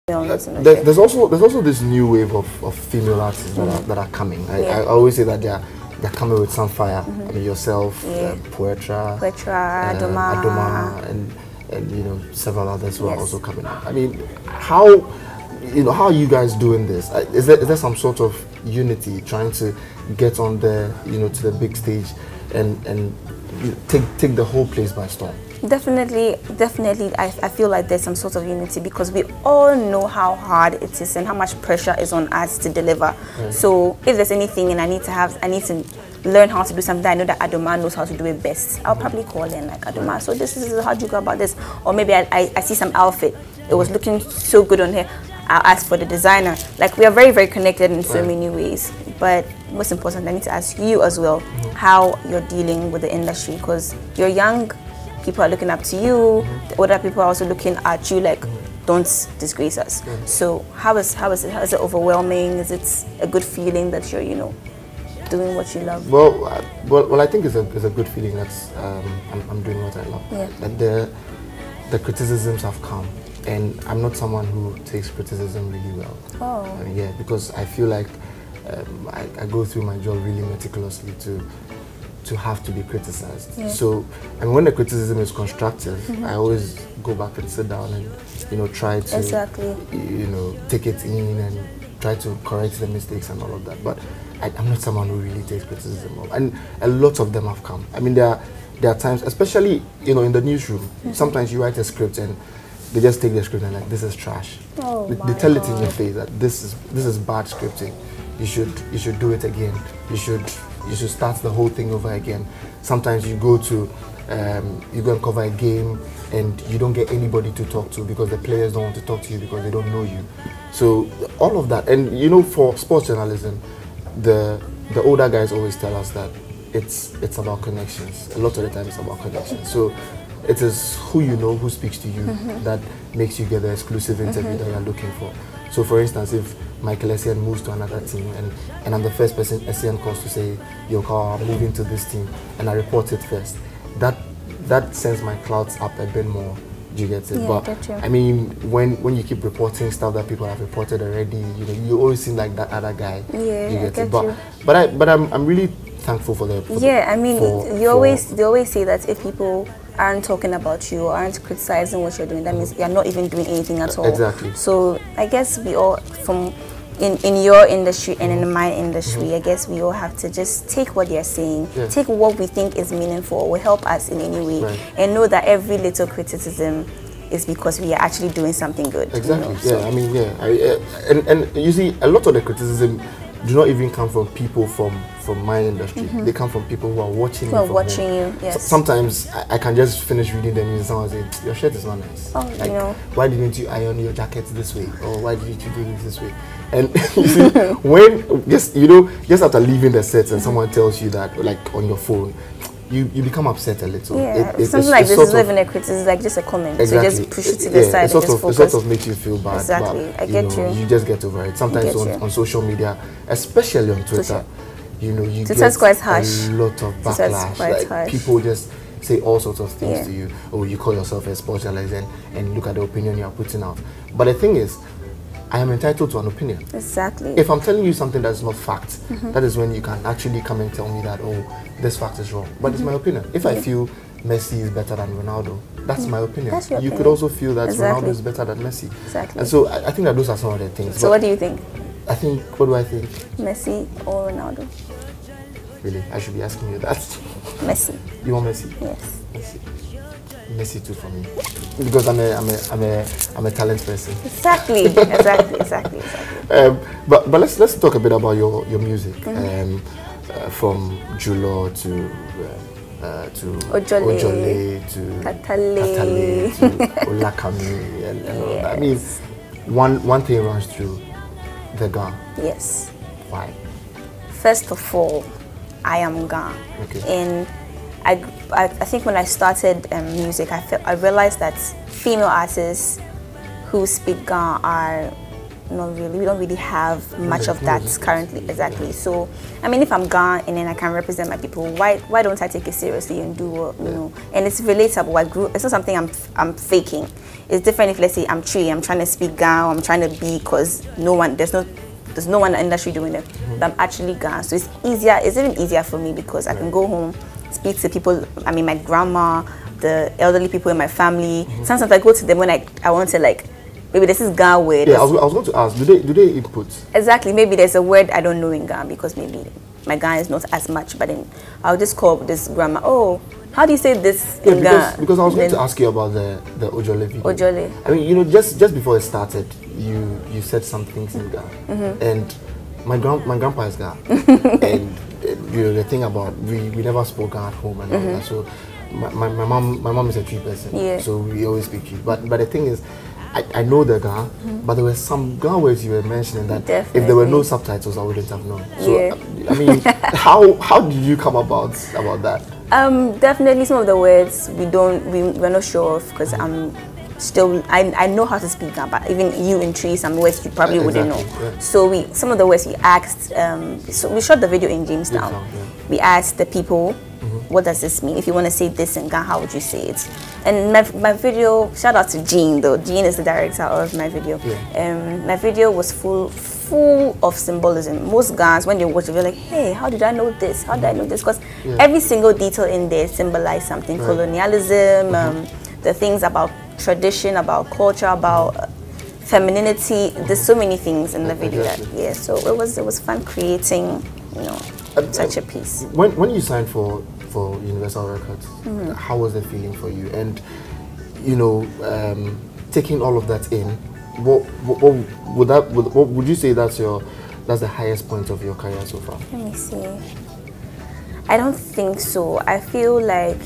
There's also this new wave of female artists that are coming. I always say that they're coming with some fire. I mean, yourself, Poetra, Adomaa, and you know, several others who are also coming up. I mean, how are you guys doing this? Is there some sort of unity, trying to get on there, you know, to the big stage and take the whole place by storm? Definitely, I feel like there's some sort of unity, because we all know how hard it is and how much pressure is on us to deliver. So if there's anything and I need to learn how to do something, I know that Adomaa knows how to do it best, I'll probably call in like, Adomaa, so this is how do you go about this? Or maybe I see some outfit, it was looking so good on her, I'll ask for the designer. Like, we are very, very connected in so many ways. But most important, I need to ask you as well how you're dealing with the industry, because you're young, people are looking up to you, the older people are also looking at you like, don't disgrace us. So how is it? How is it overwhelming? Is it a good feeling that you're, you know, doing what you love? Well, I think it's a good feeling that I'm doing what I love. That the criticisms have come, and I'm not someone who takes criticism really well. I mean, because I feel like I go through my job really meticulously to have to be criticized. So, and when the criticism is constructive, I always go back and sit down and, you know, try to, you know, take it in and try to correct the mistakes and all of that. But I'm not someone who really takes criticism. And a lot of them have come. I mean, there are times, especially, you know, in the newsroom, sometimes you write a script and they just take the script and like, this is trash. They tell it in your face that this is bad scripting. You should do it again. You should start the whole thing over again. Sometimes you go and cover a game and you don't get anybody to talk to because the players don't want to talk to you because they don't know you. So all of that, and you know, for sports journalism, the older guys always tell us that it's about connections. A lot of the time it's about connections. So it is who you know, who speaks to you, that makes you get the exclusive interview that you're looking for. So for instance, if Michael Essien moves to another team and I'm the first person Essien calls to say, yo, Carl, I'm moving to this team, and I report it first, that sends my clouds up a bit more. Do you get it? Yeah, but I get you. I mean, when you keep reporting stuff that people have reported already, you know, you always seem like that other guy. Yeah, you get I it? get you. But I'm really thankful for the I mean, they always say that if people aren't talking about you or aren't criticizing what you're doing, that means you're not even doing anything at all. Exactly. So I guess we all, in your industry and in my industry, I guess we all have to just take what they're saying, take what we think is meaningful or will help us in any way, and know that every little criticism is because we are actually doing something good. Exactly. You know? I mean, and you see, a lot of the criticism do not even come from people from my industry. They come from people who are watching me. Yes. So sometimes I can just finish reading the news and someone say, your shirt is not nice. You know. Why didn't you iron your jacket this way? Or why didn't you do this way? And you see, when just after leaving the set and someone tells you that, like on your phone, you become upset a little. Something like this is not even a criticism, it's like just a comment. Exactly. So just push it to the side. It sort of makes you feel bad. Exactly. But, I get you. You just get over it. Sometimes on social media, especially on Twitter, you know, you get quite harsh. a lot of backlash. Like, harsh. people just say all sorts of things to you. Or you call yourself a sports journalist and look at the opinion you are putting out. But the thing is, I am entitled to an opinion. Exactly. If I'm telling you something that is not fact, that is when you can actually come and tell me that, oh, this fact is wrong. But it's my opinion. If I feel Messi is better than Ronaldo, that's my opinion. That's your opinion. Could also feel that Ronaldo is better than Messi. Exactly. And so I think that those are some of the things. So what do you think? What do I think? Messi or Ronaldo? Really? I should be asking you that. Messi. You want Messi? Yes. Messi too for me, because I'm a talent person. Exactly. But let's talk a bit about your music. From Julo to Ojorley to Katale to Olakami and all that. I mean, one thing runs through the Ga. Yes. Why? First of all, I am Ga. Okay. And I think when I started music, I realized that female artists who speak Ga are not really. We don't really have much of that currently. Exactly. So, I mean, if I'm gone and then I can represent my people, why don't I take it seriously and do what, you know? And it's relatable. It's not something I'm faking. It's different if, let's say, I'm trying to speak Ga, I'm trying to be, because there's no one in the industry doing it. But I'm actually Ga. So it's even easier for me because I can go home, speak to people, I mean, my grandma, the elderly people in my family. Sometimes I go to them when I want to, like, maybe this is Ga word. Yeah, I was going to ask, do they input? Exactly. Maybe there's a word I don't know in Ga because maybe my Ga is not as much, but then I'll just call this grandma, oh, how do you say this in Ga? Because I was going to ask you about the Ojorley video. Ojorley. I mean, you know, just before it started, you said some things in Ga. And my grandpa is Ga. And you know, the thing about, we never spoke Ga at home and all that. So my mom is a Tree person, so we always speak Tree. But the thing is, I know the Ga, but there were some Ga words you were mentioning that if there were no subtitles, I wouldn't have known. So I mean, how did you come about that? Definitely some of the words we're not sure of because I know how to speak Ga, but even you in Tree, some words you probably wouldn't know. Yeah. So some of the words we asked, so we shot the video in Jamestown. We asked the people, what does this mean? If you want to say this in Ga, how would you say it? And my video, shout out to Jean though. Jean is the director of my video. My video was full of symbolism. Most Gans, when they watch it, they're like, hey, how did I know this? How did I know this? Because every single detail in there symbolized something. Colonialism, the things about tradition, about culture, about femininity. There's so many things in the video that, so it was fun creating, you know, such a piece. When you signed for Universal Records, how was the feeling for you? And you know, taking all of that in, what would you say that's the highest point of your career so far? Let me see. I don't think so. I feel like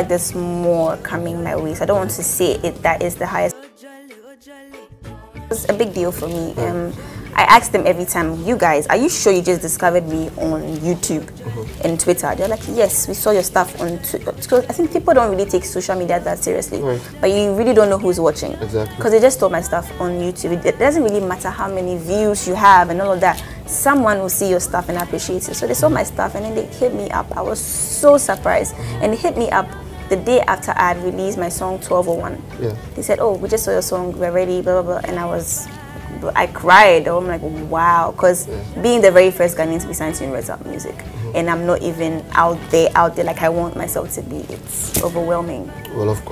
there's more coming my way. So I don't want to say that is the highest. It's a big deal for me. I ask them every time, you guys, are you sure you just discovered me on YouTube and Twitter? They're like, yes, we saw your stuff on Twitter. I think people don't really take social media that seriously, but you really don't know who's watching. Exactly. Because they just saw my stuff on YouTube. It doesn't really matter how many views you have and all of that. Someone will see your stuff and appreciate it. So they saw my stuff and then they hit me up. I was so surprised. And they hit me up the day after I had released my song 1201. They said, oh, we just saw your song, we're ready, blah, blah, blah. And I cried. I'm like, wow, because being the very first Ghanaian to be signed to Universal Music, and I'm not even out there like I want myself to be. It's overwhelming. Well, of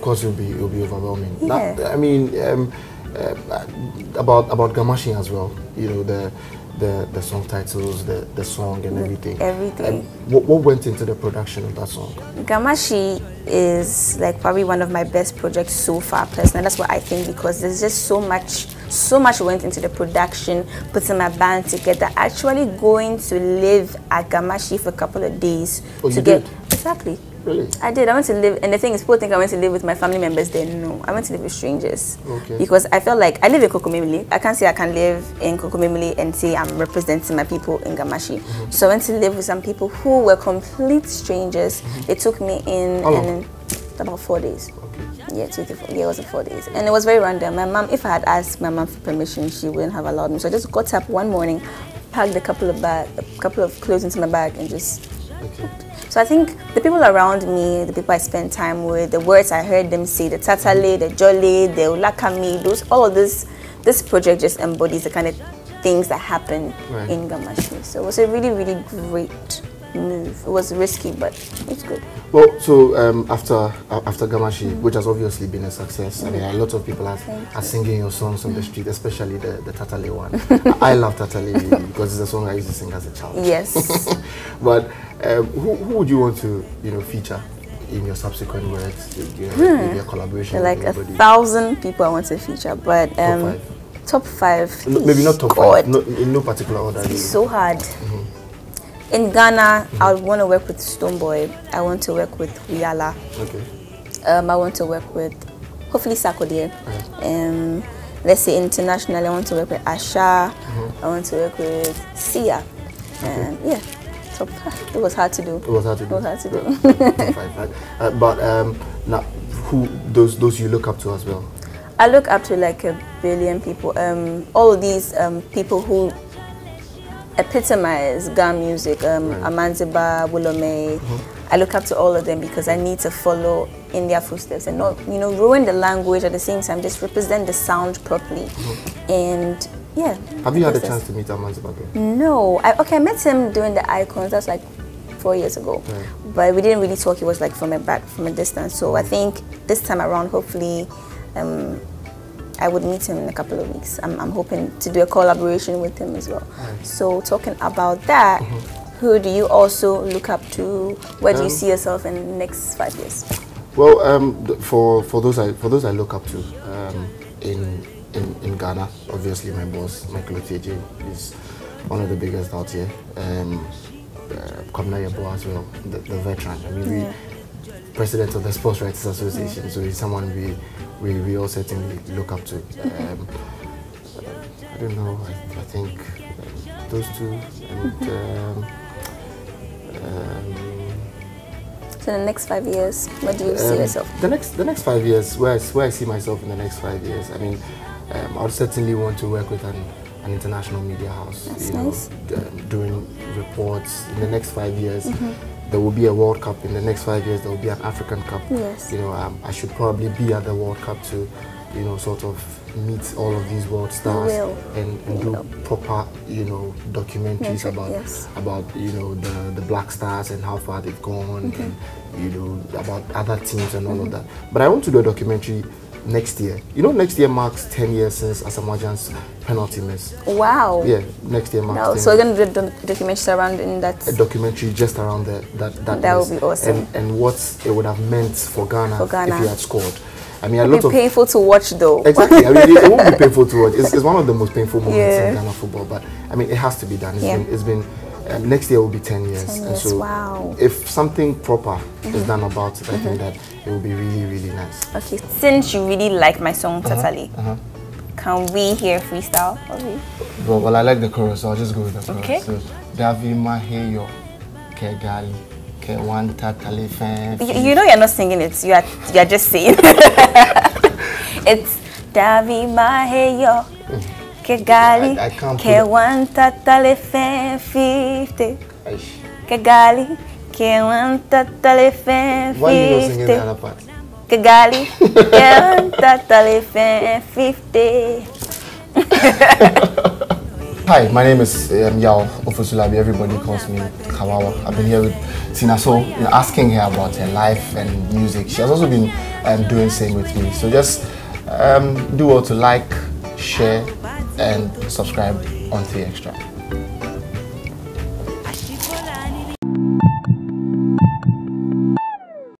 course, it'll be overwhelming. Yeah. Now, I mean, about Ga Mashe as well. You know, the song titles, the song and everything. Everything. What went into the production of that song? Ga Mashe is like probably one of my best projects so far, personally. That's what I think, because there's just so much went into the production, putting my band together, actually going to live at Ga Mashe for a couple of days to get exactly. Really? I did. I went to live, and the thing is, people think I went to live with my family members there. No, I went to live with strangers. Because I felt like I live in Kokomimili. I can't say I can live in Kokomimili and say I'm representing my people in Ga Mashe. So I went to live with some people who were complete strangers. They took me in and about 4 days. Yeah, 2 to 4. Yeah, it was 4 days, and it was very random. My mom, if I had asked my mom for permission, she wouldn't have allowed me. So I just got up one morning, packed a couple of clothes into my bag, and just. So I think the people around me, the people I spend time with, the words I heard them say, the Tatale, the Jolly, the Ulakami, all of this project just embodies the kind of things that happen in Ga Mashe. So it was a really, really great move. It was risky, but it's good. Well, so after Ga Mashe, which has obviously been a success, I mean, a lot of people are singing your songs on the street, especially the Tatale one. I love Tatale because it's a song I used to sing as a child. Yes. But who would you want to, you know, feature in your subsequent works? Maybe a collaboration. Like 1,000 people I want to feature, but top five. No, maybe not top five. No, in no particular order. It's so hard. In Ghana, I want to work with Stonebwoy. I want to work with Uyala. I want to work with, hopefully, Sarkodie. Let's say internationally, I want to work with Asha. I want to work with Sia. And yeah, top five. It was hard to do. It was hard to do. It was hard to do. Top five, right? But now, who those you look up to as well? I look up to like a billion people. All of these people who epitomize Ga music, Amanziba, Wulome. I look up to all of them because I need to follow in their footsteps and not, you know, ruin the language at the same time, just represent the sound properly. And yeah. Have you had a chance to meet Amanziba? No. I met him during the Icons. That's like 4 years ago. But we didn't really talk. It was like from a distance. So I think this time around, hopefully, I would meet him in a couple of weeks. I'm hoping to do a collaboration with him as well. So talking about that, who do you also look up to? Where do you see yourself in the next 5 years? Well, for those I look up to in Ghana, obviously my boss Michael Oteje is one of the biggest out here. Kamna Yabo as well, the veteran. I mean, president of the Sports Writers Association, so he's someone we all certainly look up to. I don't know. I think those two. So in the next 5 years, what do you see yourself? The next 5 years, where I see myself in the next 5 years. I mean, I would certainly want to work with an international media house. That's nice. Doing reports. In the next 5 years, there will be a World Cup. In the next 5 years, there will be an African Cup. Yes. You know, I should probably be at the World Cup to, you know, sort of meet all of these world stars and do proper, you know, documentaries about you know the black stars and how far they've gone and you know about other teams and all of that. But I want to do a documentary next year. You know, next year marks 10 years since Asamoah Gyan's penalty miss. Wow. Yeah, next year marks 10 so we're going to do a documentary surrounding that. A documentary just around that would be awesome. And what it would have meant for Ghana if he had scored. I mean, it would be painful to watch, though. Exactly. I mean, it won't be painful to watch. It's one of the most painful moments in Ghana football. But I mean, it has to be done. It's been next year will be 10 years. 10 years. And so wow. If something proper is done about it, I think that it will be really, really nice. Okay. Since you really like my song Tatali, can we hear freestyle of you? Well, I like the chorus, so I'll just go with the chorus. Okay. So, Davi Maheyo Kegali. You know you're not singing it, you're just saying. It's Davi Maheyo Kegali Ke wanta talefen 50 Kegali Ke wanta talefen 50. Why are you not singing the other part? Kegali Ke wanta talefen 50. Hi, my name is Ofosu. Everybody calls me Kawawa. I've been here with Cina Soul, asking her about her life and music. She has also been doing same with me. So just do well to like, share, and subscribe on 3 Extra.